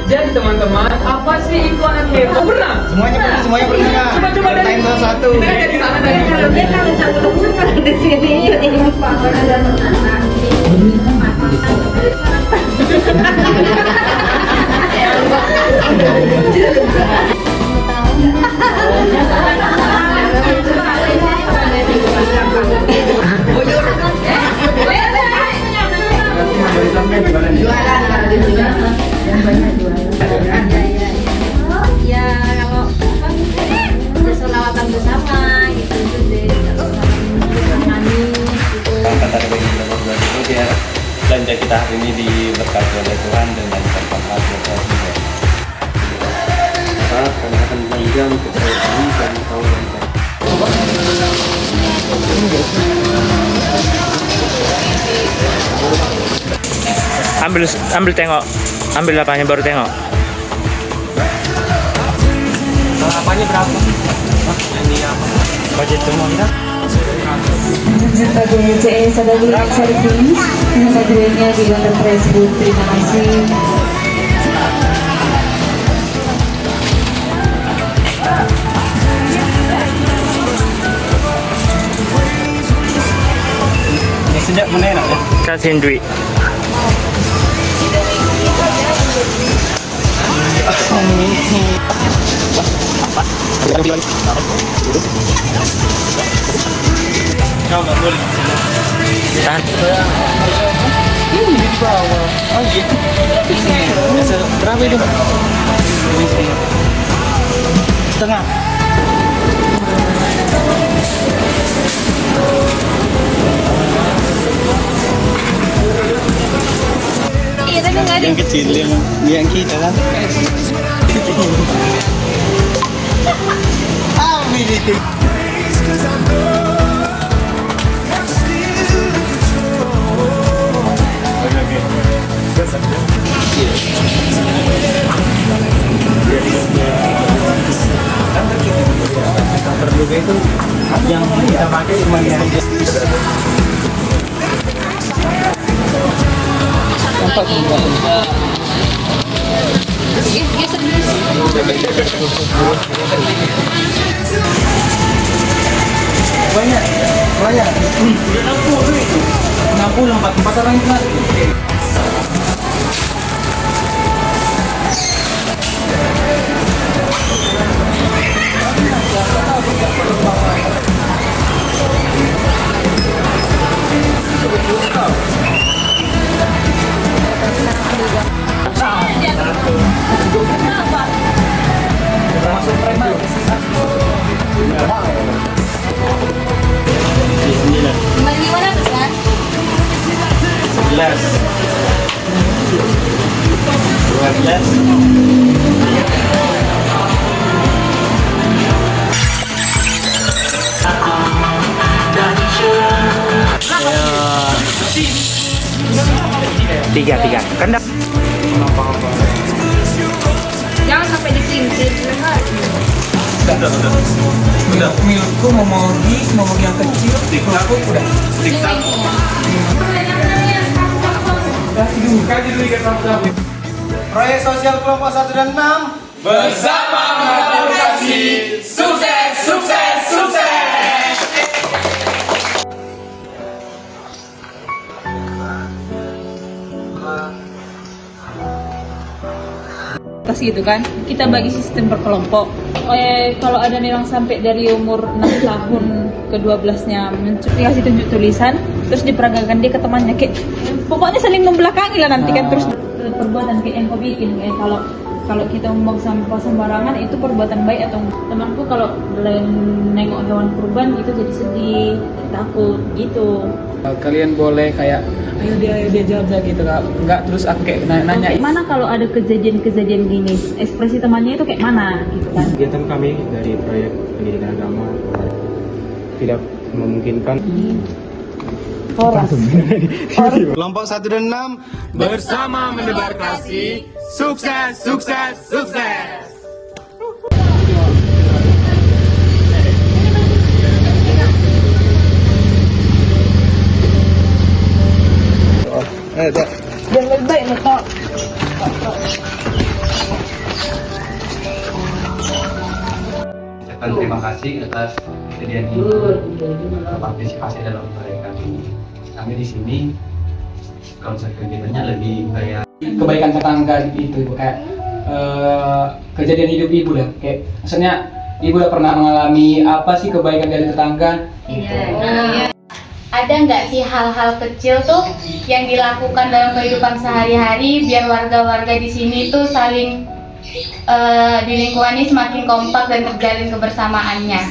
Jadi teman-teman, apa sih itu anak heboh? Pernah? Semuanya pernah. Coba dari Time satu. Kita kan dari sana dari Kalau dia kalau kalau di sini ini apa ada ya kalau ada selawatan bersama gitu deh nyanyi gitu. Kata dari berdua dulu biar belanja kita hari ini diberkati oleh Tuhan dan lancar pahala berkah juga. Karena akan panjang untuk saya ini dan tahu lancar. Ambil tengok. Ambil apanya baru tengok. Kalau apanya berapa? Ini apa? Budget semua kita? Sebagai CS Sadari Service, hadirnya di London Tersebut. Terima kasih. Ini sejak mana ya? Kasihin duit. Kau nggak boleh. Tahan. Ini di bawah. Oh gitu. Berapa itu? Setengah. Iya tapi nggak ada. Yang kecil yang kita kan. Amin itu. Terduga itu yang kita pakai cuma yang tempat Geser dulu. Banyak. Udah 60 itu. 60 empat orang itu. Termasuk preman. Di mana tuh kan? 11 12 Tiga. Kan Jangan sampai dikelincir. Udah. Milku mau yang kecil. Aku udah. Proyek sosial kelompok 1 dan 6 bersama mengedukasi sukses. atas gitu kan, kita bagi sistem berkelompok. Kalau ada yang sampai dari umur 6 tahun ke 12-nya dikasih tunjuk tulisan, terus diperagakan dia ke temannya, kayak pokoknya saling membelakangi lah nanti kan. Terus perbuatan kayak yang kau bikin, kalau kita membuang sampah sembarangan itu perbuatan baik atau enggak. Temanku kalau nengok hewan kurban itu jadi sedih, takut gitu. Kalian boleh kayak ayo dia jawab gitu nggak terus aku kayak nanya Mana kalau ada kejadian gini, ekspresi temannya itu kayak mana gitu kan. Kegiatan kami dari proyek pendidikan agama tidak memungkinkan. kelompok 1 dan 6 Bersama menebar kasih, sukses. Biar lebih baik betul. Ucapkan terima kasih atas kejadian ini, partisipasi dalam mereka. Kami di sini konsep kegiatannya lebih kayak Kebaikan tetangga gitu Ibu, kayak kejadian hidup Ibu dah. Kayak maksudnya Ibu udah pernah mengalami apa sih kebaikan dari tetangga? Ada nggak sih hal-hal kecil tuh yang dilakukan dalam kehidupan sehari-hari biar warga-warga di sini tuh saling di lingkungan ini semakin kompak dan terjalin kebersamaannya?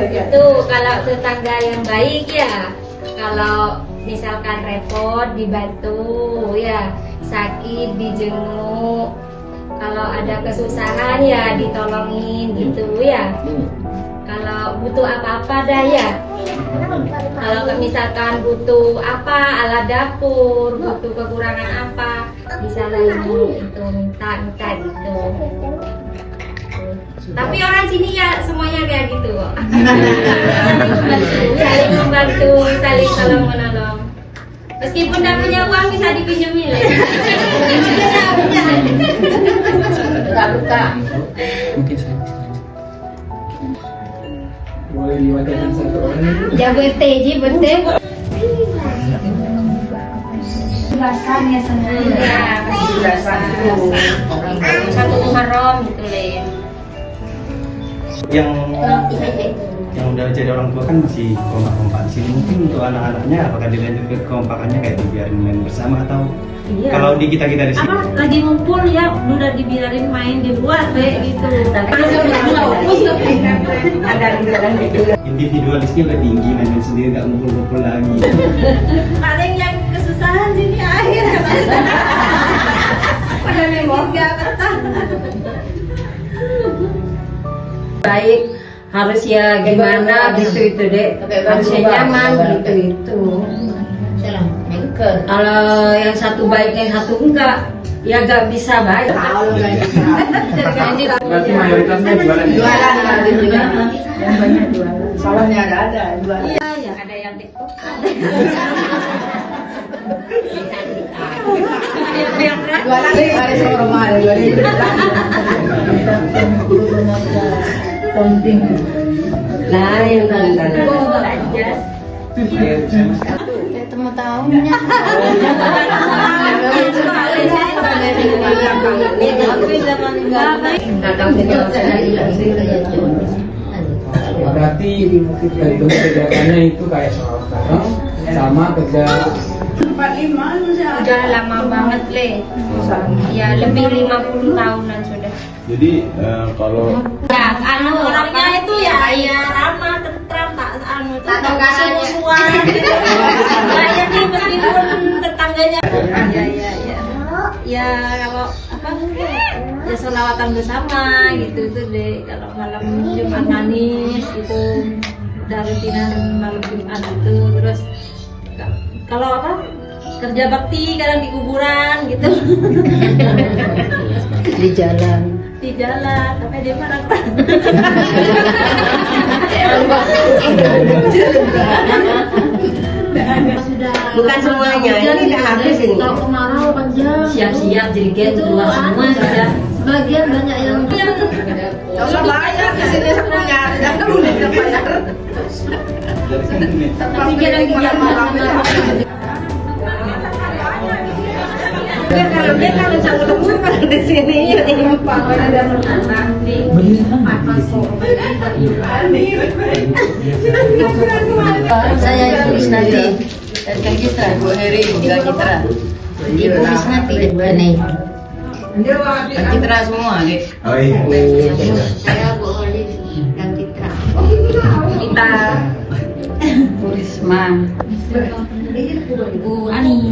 Itu kalau tetangga yang baik ya, kalau misalkan repot dibantu ya, sakit dijenguk, kalau ada kesusahan ya ditolongin gitu ya. Kalau butuh apa-apa dah ya, kalau misalkan butuh apa alat dapur, butuh kekurangan apa, bisa lah ibu itu minta gitu. Tapi orang sini ya semuanya kayak gitu kok. Saling membantu, saling tolong menolong. Meskipun tidak punya uang bisa dipinjemin ya. Buka. Mungkin saya boleh diwakilkan satu orang. Jabote ji bete. Belasan ya semuanya. Satu Muharram gitu le. yang udah jadi orang tua kan masih kompak-kompak di sini. Mungkin untuk anak-anaknya apakah dilanjut ke kekompakannya kayak dibiarin main bersama atau kalau di kita di sini Lagi ngumpul ya udah dibiarin main di luar kayak gitu. individualisnya udah tinggi, main sendiri nggak ngumpul-ngumpul lagi. Paling yang kesusahan sini akhir. Pada memang nggak betah. Baik harus ya gimana gitu itu deh, harusnya nyaman gitu itu. Kalau yang satu baik yang satu enggak ya gak bisa baik. Berarti mayoritasnya jualan. Yang banyak jualan. Salahnya ada jualan. Iya, ada yang TikTok. Jualan hari normal, penting. Nah, yang Temu tahunnya. Berarti dari kegiatannya itu kayak sholat bareng sama kerja. Udah lama banget le. Ya lebih 50 tahunan sudah. Jadi kalau Ya, orangnya itu ya ramah, tentram, tak kasih musuhan. Kayak nih meskipun tetangganya. Ya kalau apa? Ya sholawatan bersama gitu tuh deh. Kalau malam Jumat manis itu udah rutinan malam Jumat itu. Terus kalau apa? Kerja bakti kadang di kuburan gitu. di jalan. Di jalan sampai dia marah. Bukan semuanya, ini udah habis ini. Kalau kemarau panjang. Siap-siap jadi gitu dua semua saja. Sebagian banyak yang Kalau banyak di sini punya, jangan boleh bayar. tapi kadang Kalau dia kalau sama ketemu kalau di sini ya impang ada anak di Saya tulis nanti dan Kang Citra, Bu Heri, Kang Citra. Ibu tulis nanti ini. Kang Citra semua, Dek. oh iya. Saya Bu Heri, Kang Citra. kita Bu Risma. Bu Ani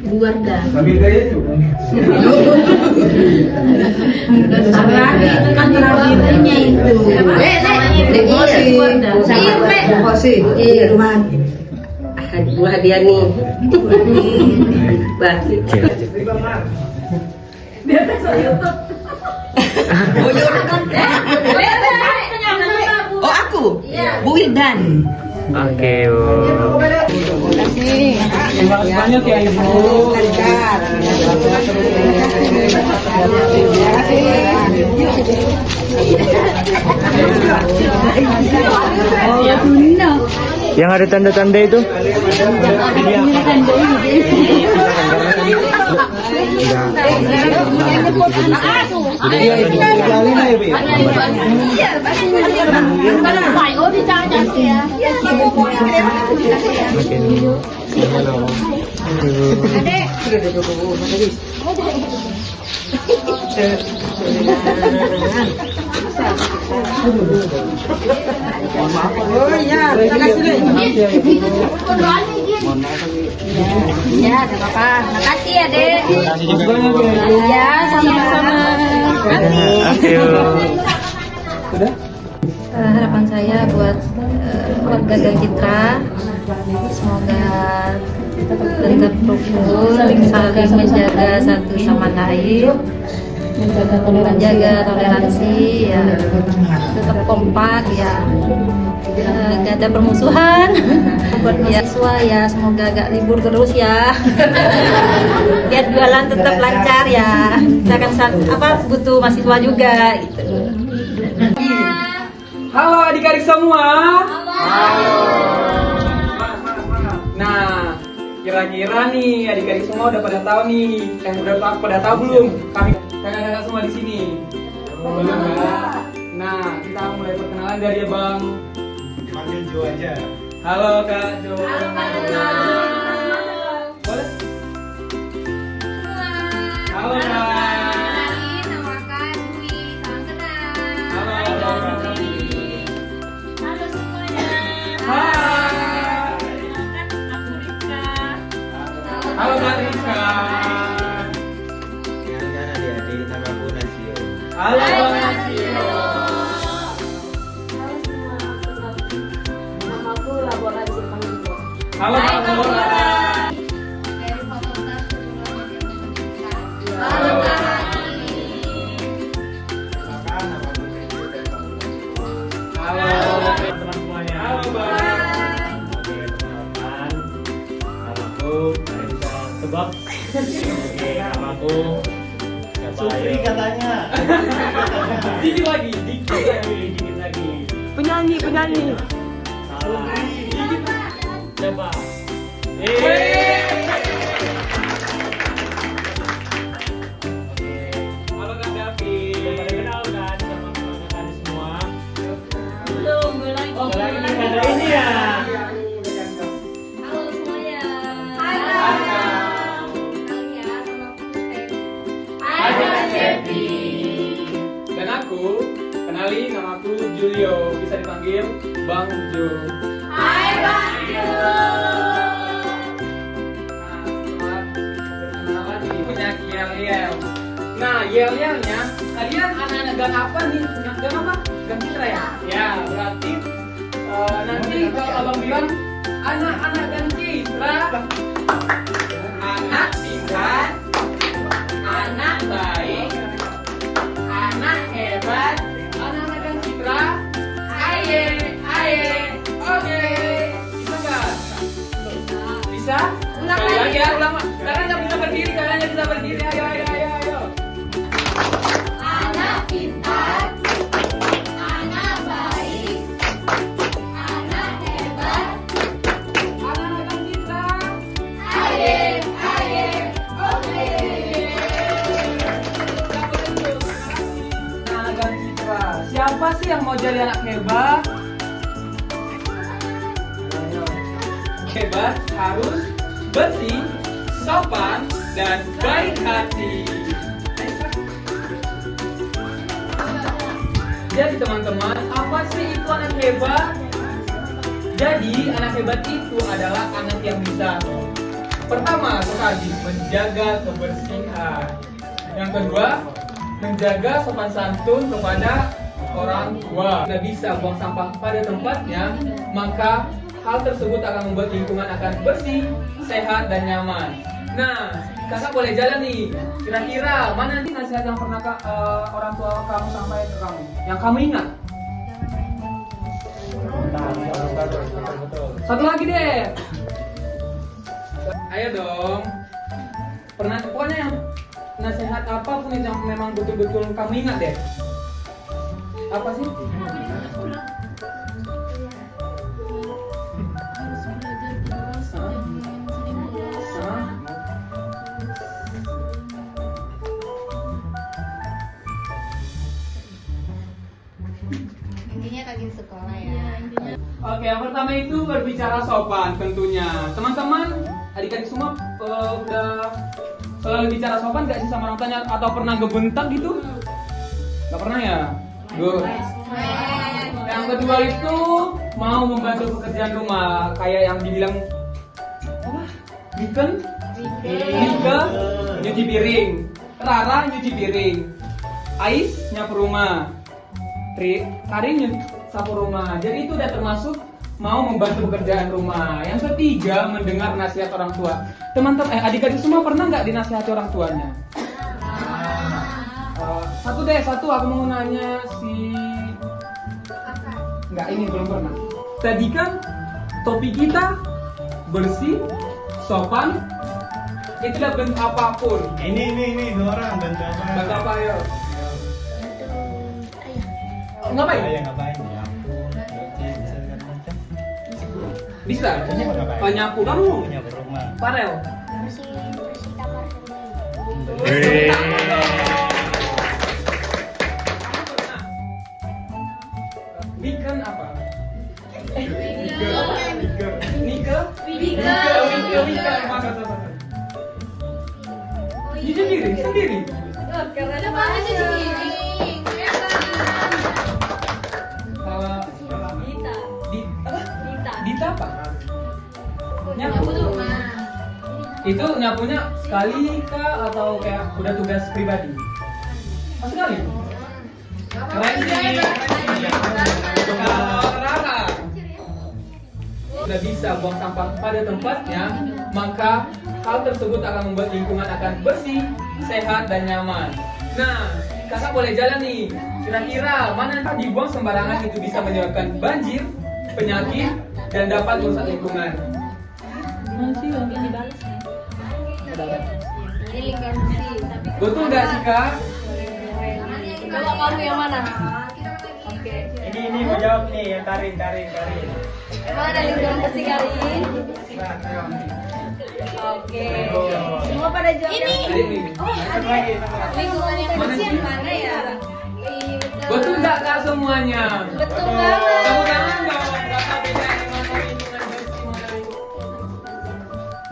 Bu Wardah. Sambil gaya itu. sampai lagi itu kan terakhirnya itu Dek Mosi. Iya, rumah. Bu Hadiani. Batik. Oh, aku? Bu Wildan. Oke, Bu. Terima kasih banyak ya Ibu. Yang ada tanda-tanda itu? Oh iya, terima kasih deh. Ya, tidak apa-apa. Makasih ya, Dek. Terima kasih banyak ya. Ya, sama-sama. Oke, Bu. Sudah? Harapan saya buat warga Gang Citra, semoga tetap rukun, saling menjaga satu sama lain, menjaga toleransi, ya, tetap kompak, ya, gak ada permusuhan. Buat mahasiswa ya, semoga gak libur terus ya, biar jualan tetap lancar ya. Kita kan butuh mahasiswa juga gitu. Halo adik-adik semua. Halo. Nah, kira-kira nih adik-adik semua udah pada tahu nih, udah pada tahu belum? Kami kakak-kakak semua di sini. Belum ya? Nah, kita mulai perkenalan dari Abang. Panggil Jo aja. Halo Kak Jo. Boleh? Halo Kak. Nama Kak Dwi, salam kenal. Halo. Halo semuanya. Hai. Aku Rika. Halo Kak Rizka. Jangan adik-adik, nama aku Nasio. Halo Bang Nasio. Halo Kak Laura. Dari Fakultas Teknologi Indonesia. Halo Kak. Halo teman-teman semuanya. Halo Bang. Oke, teman-teman. Namaku, kalian bisa tebak. Oke, namaku Supri katanya. Dikit lagi. Penyanyi. Salah. Coba. Halo Kak David. Pada kenal kan sama teman-teman semua? Belum lagi. Oh, lagi ada ini ya. Halo semuanya. Kenalin ya, nama aku Stefi. Hai Kak Stefi. Dan aku, kenalin namaku Julio, bisa dipanggil Bang Jo. Hai Bang. Punya Yel-Yel. Nah, Yel-Yelnya, kalian anak-anak gang apa nih? Gang apa? Gang Citra ya? Ya, berarti nanti kalau abang bilang anak-anak Gang Citra, anak pintar, anak baik, anak hebat, anak-anak Gang Citra, aye, oke. Bisa nggak? Bisa? Sekali lagi ya, ulang. Kalian yang bisa berdiri, ayo. Anak pintar, anak baik, anak hebat, Anak-anak Gang Citra. aye, oke. Anak Gang Citra. Siapa sih yang mau jadi anak hebat? Hebat harus bersih, sopan, dan baik hati. Jadi teman-teman, apa sih itu anak hebat? Jadi anak hebat itu adalah anak yang bisa, pertama sekali menjaga kebersihan. Yang kedua, menjaga sopan santun kepada orang tua. Tidak bisa buang sampah pada tempatnya, maka hal tersebut akan membuat lingkungan akan bersih, sehat, dan nyaman. Nah, kakak boleh jalan nih. Kira-kira mana nih nasihat yang pernah orang tua kamu sampaikan ke kamu? Yang kamu ingat? Betul. Satu lagi deh. Ayo dong. Pokoknya yang nasihat apapun yang memang betul-betul kamu ingat deh. Apa sih? Intinya rajin sekolah ya. Oke, yang pertama itu berbicara sopan tentunya. Teman-teman, adik-adik semua udah selalu bicara sopan gak sih sama orang tuanya atau pernah ngebentak gitu? Gak pernah ya? Good. Yang kedua itu mau membantu pekerjaan rumah kayak yang dibilang apa? Mika nyuci piring, Rara nyuci piring, Ais nyapu rumah, Karin sapu rumah. Jadi itu udah termasuk mau membantu pekerjaan rumah. Yang ketiga mendengar nasihat orang tua. Teman-teman, adik-adik semua pernah nggak dinasihati orang tuanya? Satu aku mau nanya si nggak, ini belum pernah. Tadi kan topik kita bersih, sopan, itulah bentuk apapun. Ini dua orang bantu apa? Bantu apa ya? Ngapain? Ngapain? Nyapu, nyuci, bisa segala macam. Bisa. Ngapain? Oh, nyapu kamu? Nyapu rumah. Farel. Bersih kamar sendiri. Bikin apa? Nika. Nyuci piring sendiri. Dita apa? Nyapu. Itu nyapunya sekali kah atau kayak udah tugas pribadi? Oh, sekali. Keren sih. Kalau Rara udah bisa buang sampah pada tempatnya, maka hal tersebut akan membuat lingkungan akan bersih, sehat dan nyaman. Nah, kakak boleh jalan nih. Kira-kira mana yang dibuang sembarangan itu bisa menyebabkan banjir, penyakit, dan dapat merusak lingkungan. Masih nggak dibalas nih. Betul nggak sih kak? Kalau kamu yang mana? Oke. Ini mau jawab nih, yang Karin. Emang ada lingkungan bersih kali ini? Oke. Semua pada jawab. Ini. Lingkungan yang bersih yang mana ya? Betul nggak kak semuanya? Betul banget. Tepuk tangan dong. Kakak bedain mana lingkungan bersih, mana lingkungan.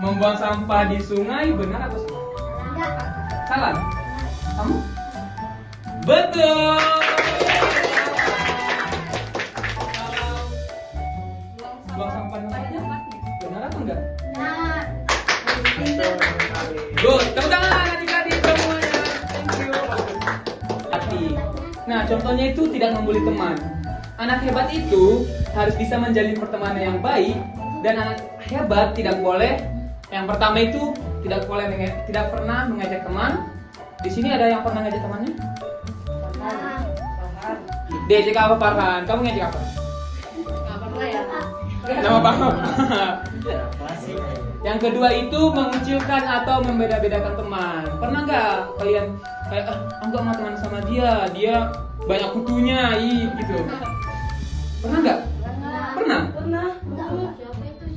Membuang sampah di sungai benar atau salah? Salah. Kamu? Betul. Buang sampah di tempatnya benar atau enggak? Nah, Good. Tepuk tangan adik-adik semuanya. Thank you. Hati. Nah, contohnya itu tidak membuli teman. Anak hebat itu harus bisa menjalin pertemanan yang baik, dan anak hebat tidak boleh. Yang pertama itu tidak pernah mengajak teman. Di sini ada yang pernah ngajak temannya? Diajak apa Farhan? Kamu ngajak apa? Nggak pernah ya? Nama paham. Yang kedua itu mengucilkan atau membeda-bedakan teman. Pernah nggak kalian kayak aku nggak mau teman sama dia banyak kutunya, gitu. Pernah nggak? Pernah.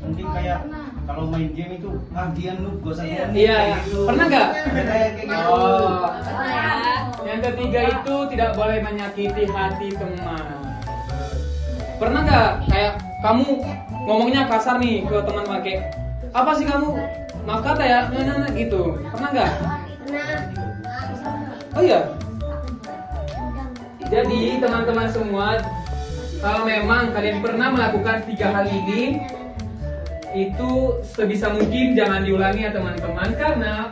Mungkin kayak kalau main game itu bagian lu gak usah ngomong. Iya. Pernah nggak? Kayak gitu. Oh. Pernah ya? Yang ketiga itu tidak boleh menyakiti hati teman. Pernah nggak kayak kamu ngomongnya kasar nih ke teman pakai apa sih kamu? Maaf kata ya, nah, gitu. Pernah nggak? Oh iya. Jadi teman-teman semua, kalau memang kalian pernah melakukan 3 hal ini, itu sebisa mungkin jangan diulangi ya teman-teman, karena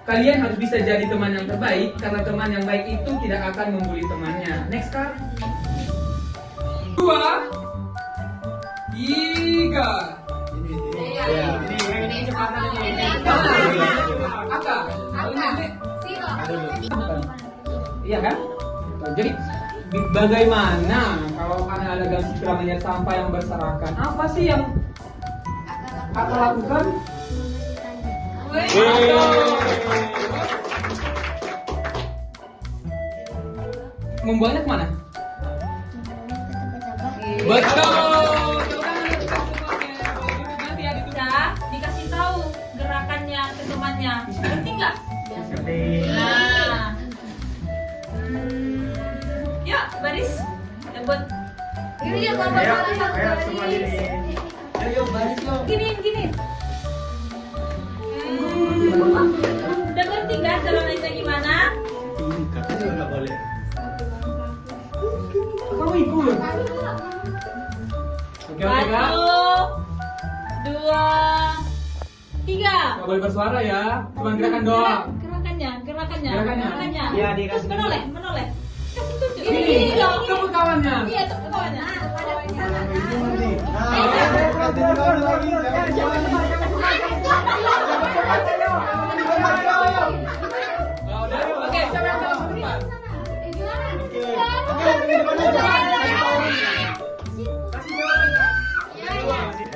kalian harus bisa jadi teman yang terbaik, karena teman yang baik itu tidak akan membuli temannya. Next card. 2, 3. Apa? Iya kan? Jadi bagaimana kalau karena ada beragam citra melihat sampah yang berserakan. Apa sih yang Kakak lakukan? Membuangnya kemana? Betul. Nanti ya dikasih tahu gerakannya ke temannya. Ngerti nggak? Nah. Yuk, baris. Buat Iya, Bapak salah satu baris. Ayo baris lo. gini. Udah ngerti kan cara mainnya gimana? Kakak juga nggak boleh. Kamu ikut. Oke, Kak. 1, 2, 3. Nggak boleh bersuara ya. Cuma gerakan doang. Gerakannya. Iya, dikasih Terus menoleh. Kasih tunjuk. Ini dong. tepuk kawannya. Iya, tepuk kawannya. Oke, siapa yang tahu depan?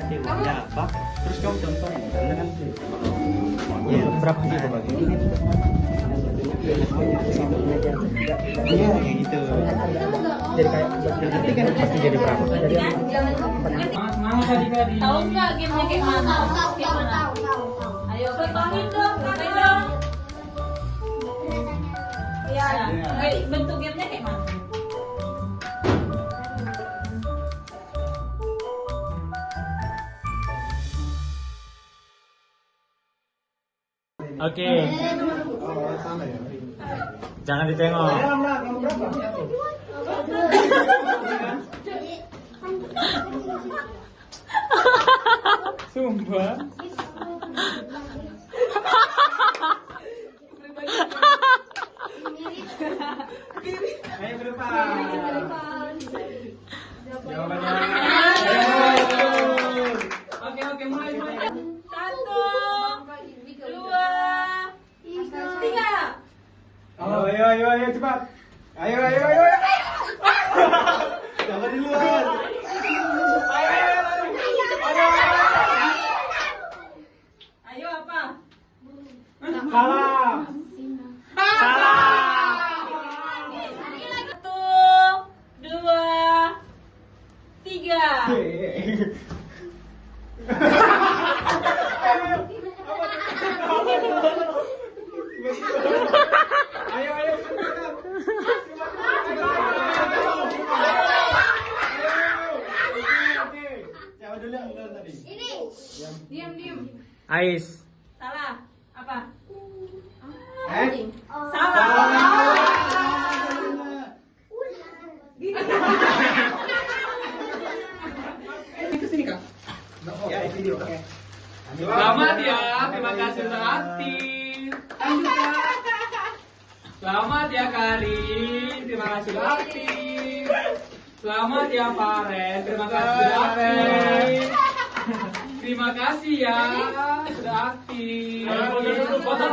Nanti uangnya apa? Terus kamu contohin, karena kan ya berapa sih bagi? Iya kayak gitu. Jadi kayak nanti kan pasti jadi berapa? Semangat adik-adik. Tahu nggak gamenya kayak mana? Ayo contohin dong. Ya, bentuk gamenya kayak mana? Oke. Jangan ditengok. Sumpah. Ayo ke depan. Jawabannya. Oke, mulai. 1, 2, 3. Ayo, cepat. Ayo. Jangan di luar. Ayo apa? Salah. 1, 2, 3. Ayo. Siapa dulu yang udah tadi? Diam. Ais. Salah. Apa? Salah. Kesini Kak. Ya, video. Selamat ya, terima kasih sudah aktif. Lanjut Kak. Selamat ya Karin, terima kasih sudah aktif. Selamat ya Paren, terima kasih sudah aktif. Terima kasih ya sudah aktif. Foto.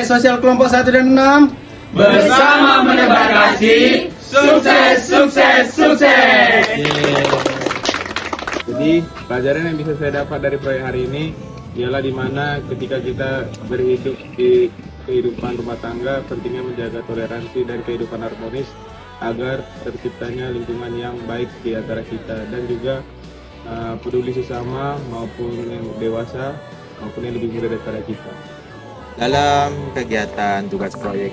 Sosial kelompok 1 dan 6 Bersama menebar kasih, sukses, sukses, sukses. Jadi pelajaran yang bisa saya dapat dari proyek hari ini ialah dimana ketika kita berhidup di kehidupan rumah tangga, pentingnya menjaga toleransi dan kehidupan harmonis agar terciptanya lingkungan yang baik di antara kita, dan juga peduli sesama maupun yang dewasa maupun yang lebih muda daripada kita. Dalam kegiatan tugas proyek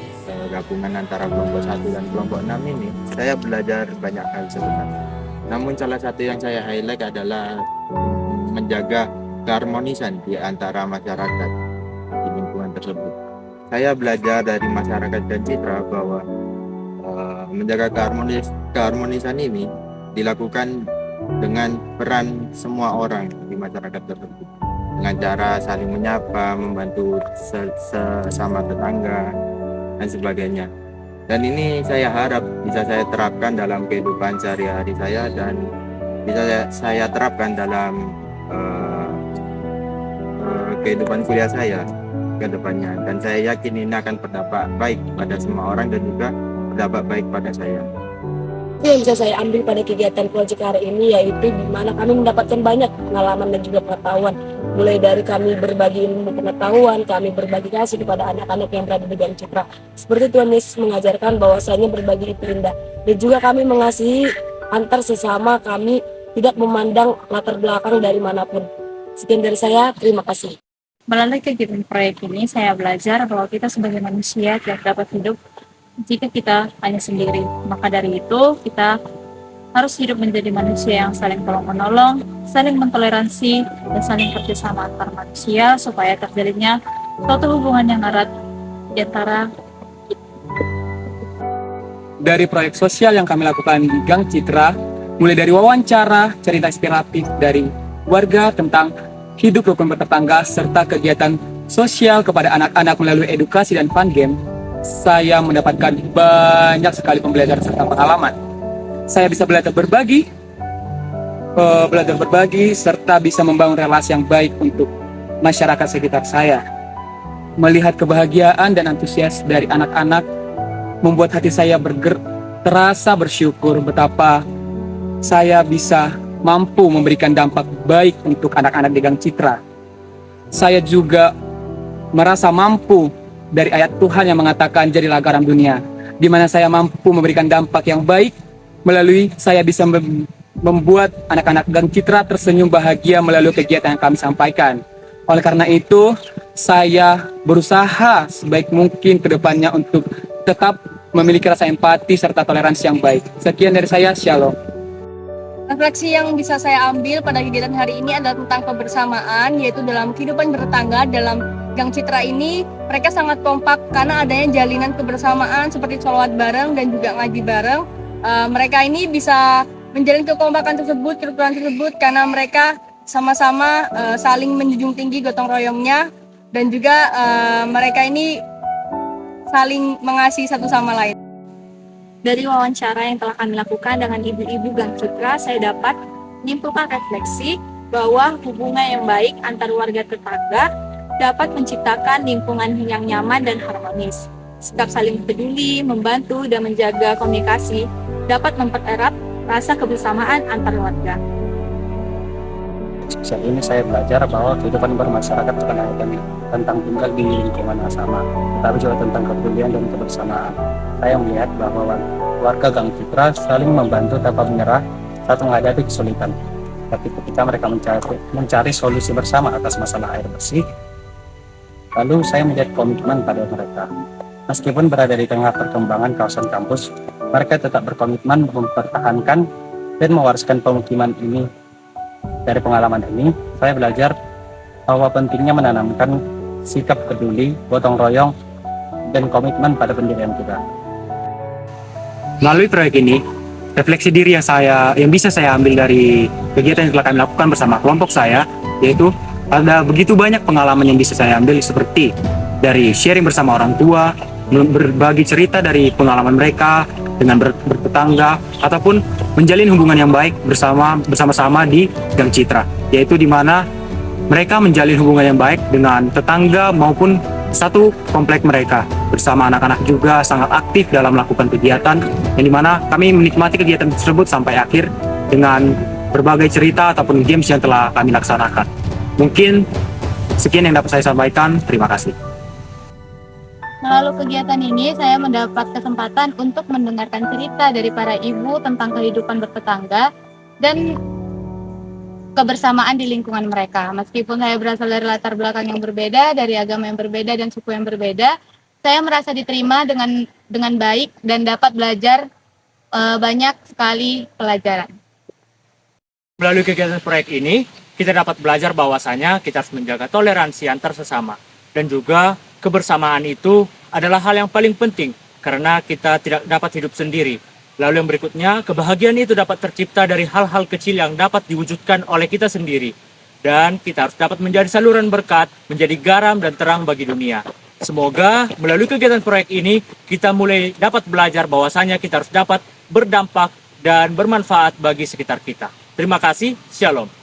gabungan antara kelompok 1 dan kelompok 6 ini, saya belajar banyak hal sebenarnya. Namun salah satu yang saya highlight adalah menjaga keharmonisan di antara masyarakat di lingkungan tersebut. Saya belajar dari masyarakat Gang Citra bahwa menjaga keharmonisan ini dilakukan dengan peran semua orang di masyarakat tersebut, dengan cara saling menyapa, membantu sesama tetangga dan sebagainya. Dan ini saya harap bisa saya terapkan dalam kehidupan sehari-hari saya dan bisa saya terapkan dalam kehidupan kuliah saya ke depannya. Dan saya yakin ini akan berdampak baik pada semua orang dan juga berdampak baik pada saya. Yang bisa saya ambil pada kegiatan proyek hari ini yaitu di mana kami mendapatkan banyak pengalaman dan juga pengetahuan, mulai dari kami berbagi ilmu pengetahuan, kami berbagi kasih kepada anak-anak yang berada di Gang Citra. Seperti Tuhan Yesus mengajarkan bahwasanya berbagi itu indah, dan juga kami mengasihi antar sesama, kami tidak memandang latar belakang dari manapun. Sekian dari saya, terima kasih. Melalui kegiatan proyek ini, saya belajar bahwa kita sebagai manusia tidak dapat hidup jika kita hanya sendiri. Maka dari itu, kita harus hidup menjadi manusia yang saling tolong-menolong, saling mentoleransi, dan saling kerjasama antar manusia supaya terjalinnya suatu hubungan yang erat di antara kita. Dari proyek sosial yang kami lakukan di Gang Citra, mulai dari wawancara, cerita inspiratif dari warga tentang hidup rukun bertetangga, serta kegiatan sosial kepada anak-anak melalui edukasi dan fun game, saya mendapatkan banyak sekali pembelajaran serta pengalaman. Saya bisa belajar berbagi, serta bisa membangun relasi yang baik untuk masyarakat sekitar saya. Melihat kebahagiaan dan antusias dari anak-anak membuat hati saya terasa bersyukur betapa saya bisa mampu memberikan dampak baik untuk anak-anak di Gang Citra. Saya juga merasa mampu dari ayat Tuhan yang mengatakan jadilah garam dunia, di mana saya mampu memberikan dampak yang baik melalui saya bisa membuat anak-anak Gang Citra tersenyum bahagia melalui kegiatan yang kami sampaikan. Oleh karena itu, saya berusaha sebaik mungkin ke depannya untuk tetap memiliki rasa empati serta toleransi yang baik. Sekian dari saya, Shalom. Refleksi yang bisa saya ambil pada kegiatan hari ini adalah tentang kebersamaan, yaitu dalam kehidupan bertetangga. Dalam Gang Citra ini mereka sangat kompak karena adanya jalinan kebersamaan seperti sholawat bareng dan juga ngaji bareng. Mereka ini bisa menjalin kekompakan tersebut, kerukunan tersebut karena mereka sama-sama saling menjunjung tinggi gotong royongnya, dan juga mereka ini saling mengasihi satu sama lain. Dari wawancara yang telah kami lakukan dengan ibu-ibu Gang Citra, saya dapat menyimpulkan refleksi bahwa hubungan yang baik antar warga tetangga dapat menciptakan lingkungan yang nyaman dan harmonis. Sikap saling peduli, membantu, dan menjaga komunikasi dapat mempererat rasa kebersamaan antar warga. Saat ini saya belajar bahwa kehidupan bermasyarakat bukan hanya tentang tinggal di lingkungan yang sama, tapi juga tentang kepedulian dan kebersamaan. Saya melihat bahwa warga Gang Citra saling membantu tanpa menyerah saat menghadapi kesulitan. Tapi ketika mereka mencari solusi bersama atas masalah air bersih, lalu saya melihat komitmen pada mereka. Meskipun berada di tengah perkembangan kawasan kampus, mereka tetap berkomitmen mempertahankan dan mewariskan pemukiman ini. Dari pengalaman ini, saya belajar bahwa pentingnya menanamkan sikap peduli, gotong royong, dan komitmen pada pendirian kita. Melalui proyek ini, refleksi diri yang bisa saya ambil dari kegiatan yang telah kami lakukan bersama kelompok saya, yaitu ada begitu banyak pengalaman yang bisa saya ambil, seperti dari sharing bersama orang tua, berbagi cerita dari pengalaman mereka dengan bertetangga, ataupun menjalin hubungan yang baik bersama-sama di Gang Citra, yaitu di mana mereka menjalin hubungan yang baik dengan tetangga maupun satu komplek mereka. Bersama anak-anak juga sangat aktif dalam melakukan kegiatan, yang dimana kami menikmati kegiatan tersebut sampai akhir dengan berbagai cerita ataupun games yang telah kami laksanakan. Mungkin sekian yang dapat saya sampaikan. Terima kasih. Melalui kegiatan ini, saya mendapat kesempatan untuk mendengarkan cerita dari para ibu tentang kehidupan bertetangga dan kebersamaan di lingkungan mereka. Meskipun saya berasal dari latar belakang yang berbeda, dari agama yang berbeda dan suku yang berbeda, saya merasa diterima dengan baik dan dapat belajar banyak sekali pelajaran. Melalui kegiatan proyek ini, kita dapat belajar bahwasanya kita harus menjaga toleransi antar sesama. Dan juga kebersamaan itu adalah hal yang paling penting karena kita tidak dapat hidup sendiri. Lalu yang berikutnya, kebahagiaan itu dapat tercipta dari hal-hal kecil yang dapat diwujudkan oleh kita sendiri. Dan kita harus dapat menjadi saluran berkat, menjadi garam dan terang bagi dunia. Semoga melalui kegiatan proyek ini, kita mulai dapat belajar bahwasanya kita harus dapat berdampak dan bermanfaat bagi sekitar kita. Terima kasih, Shalom.